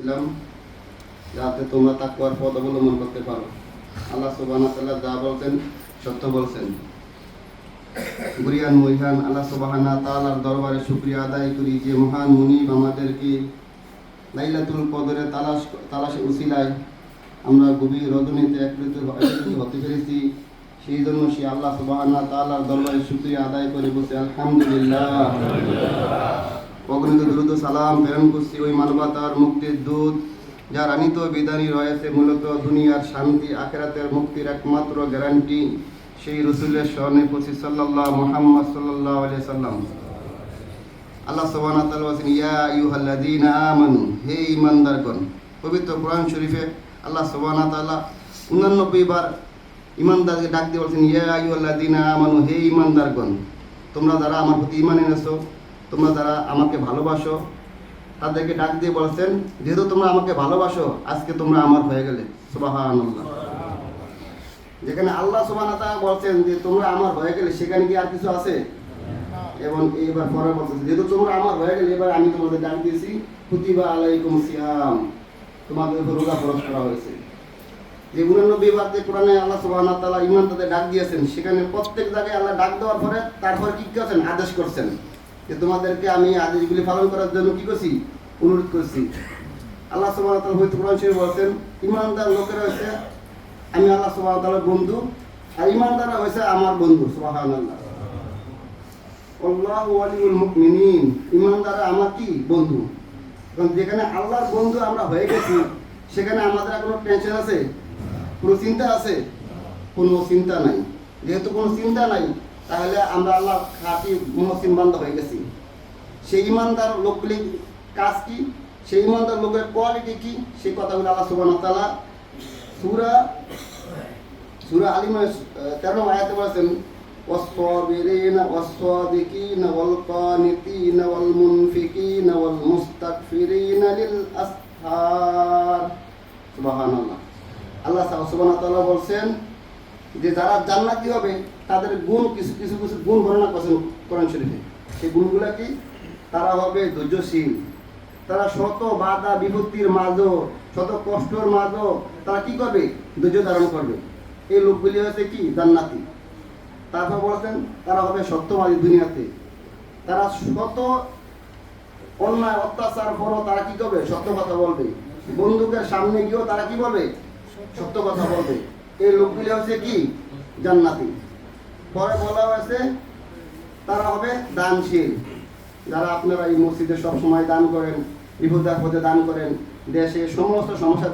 দিলাম যাতে তোমরা তাকওয়ার পথ অবলম্বন করতে পারো। আল্লাহ সুবহানাহু ওয়া তাআলা যা বলছেন সত্য বলছেন। গুরিয়ান মহিয়ান আল্লাহ সুবহানাহু ওয়া তাআলার দরবারে শুকরিয়া আদায় করি যে মহান মুনিব আমাদেরকে লাইলাতুল কদরে তালাশে উসিলায় আমরা গভীর রজনীতে একত্রিত হতে পেরেছি। সেই জন্য সে আল্লাহ সুবহানাহু ওয়া তাআলার দরবারে শুকরিয়া আদায় করে বলছি আলহামদুলিল্লাহ। অগণিত দুরূদ ও সালাম প্রেরণ করছি ওই মানবতার মুক্তির দূত যার আনিত বিধানী রয়েছে মূলত দুনিয়ার শান্তি আখিরাতের মুক্তির একমাত্র গ্যারান্টি, সেই রসুলের স্মরণে পড়ছি সাল্লাল্লাহু মুহাম্মদ সাল্লাল্লাহু আলাইহি সাল্লাম। আল্লাহ সুবহানাহু ওয়া তাআলা বলেন ইয়া আইয়ুহাল্লাযীনা আমানু, হে ঈমানদারগণ। পবিত্র কোরআন শরীফে আল্লাহ সুবহানাহু ওয়া তাআলা 89 বার ঈমানদারকে ডাক দিয়ে বলেন ইয়া আইয়ুহাল্লাযীনা আমানু, হে ঈমানদারগণ, তোমরা যারা আমার প্রতি ঈমান এনেছো, তোমরা যারা আমাকে ভালোবাসো, তাদেরকে ডাক দিয়ে বলছেন যেহেতু তোমরা আমাকে ভালোবাসো আজকে তোমরা আমার হয়ে গেলে। সুবহানাল্লাহ। যেখানে আল্লাহ সুবহানাহু ওয়া তাআলা বলছেন যে তোমরা আমার হয়ে গেলে, সেখানে কি আর কিছু আছে? এবং এইবার পরে বলছেন যেহেতু তোমরা আমার হয়ে গেলে, এবার আমি তোমাদের ডাক দিয়েছি কুতিবা আলাইকুম সিয়াম, তোমাদের উপর রোজা ফরজ করা হয়েছে। যে 89 বার যে কোরআনে আল্লাহ সুবহানাহু ওয়া তাআলা ঈমান তাদের ডাক দিয়েছেন, সেখানে প্রত্যেক জায়গায় আল্লাহ ডাক দেওয়ার পরে তারপর কি করেছেন? আদেশ করছেন যে তোমাদেরকে আমি আদেশগুলি পালন করার জন্য কি করছি? অনুরোধ করছি। আল্লাহ সুবহানাহু ওয়া তাআলা পবিত্র কোরআন শরীফে বলেন ঈমানদার লোকেরা হচ্ছে আমি আল্লাহ সুবহানাহু ওয়া তাআলার বন্ধু, আর ঈমানদাররা হচ্ছে আমার বন্ধু। সুবহানাল্লাহ। আল্লাহু ওয়ালিউল মুমিনিন, ঈমানদাররা আমার কি? বন্ধু। কারণ যেখানে আল্লাহর বন্ধু আমরা হয়ে গেছি, সেখানে আমাদের কোনো টেনশন আছে? কোনো চিন্তা আছে? কোনো চিন্তা নাই। যেহেতু কোনো চিন্তা নাই, তাহলে আমরা আল্লাহ খাঁটি মুহসিন বান্দা হয়ে গেছি। সেই ঈমানদার লোকগুলির কাজ কি, সেই ঈমানদার লোকের কোয়ালিটি কি, সেই কথাগুলো আল্লাহ সুবহানাহু ওয়া তাআলা সূরা আল ইমরান 13 আয়াতে বলেছেন ওয়াস-সাবিরিনা ওয়াস-সাদিকিনা ওয়াল-কানিতিনা ওয়াল-মুনফিকিনা ওয়াল-মুস্তাগফিরিনা লিল-আসহার। সুবহানাল্লাহ। আল্লাহ সুবহানাহু ওয়া তাআলা বলেন যে যারা জান্নাতি হবে তাদের গুণ কিছু কিছু গুণ বর্ণনা করেছেন কোরআন শরীফে। সেই গুণগুলো কি? তারা হবে ধৈর্যশীল, তারা শত বাধা বিপত্তির মাঝেও, শত কষ্টের মাঝেও তারা কি করবে? ধৈর্য ধারণ করবে। এই লোকগুলি হচ্ছে কি? জান্নাতি। তারপর বলছেন তারা হবে সত্যবাদী দুনিয়াতে, তারা শত অন্যায় অত্যাচার পরও তারা কি করবে? সত্য কথা বলবে। বন্দুকের সামনে গিয়েও তারা কি বলবে? সত্য কথা বলবে। এই লোকগুলি হচ্ছে কি? জান্নাতি। পরে বলা হয়েছে তারা হবে দানশীল। যারা আপনারা এই মসজিদে সব সময় দান করেন, বিপদ আপদে দান করেন, দেশে সমস্ত সমস্যা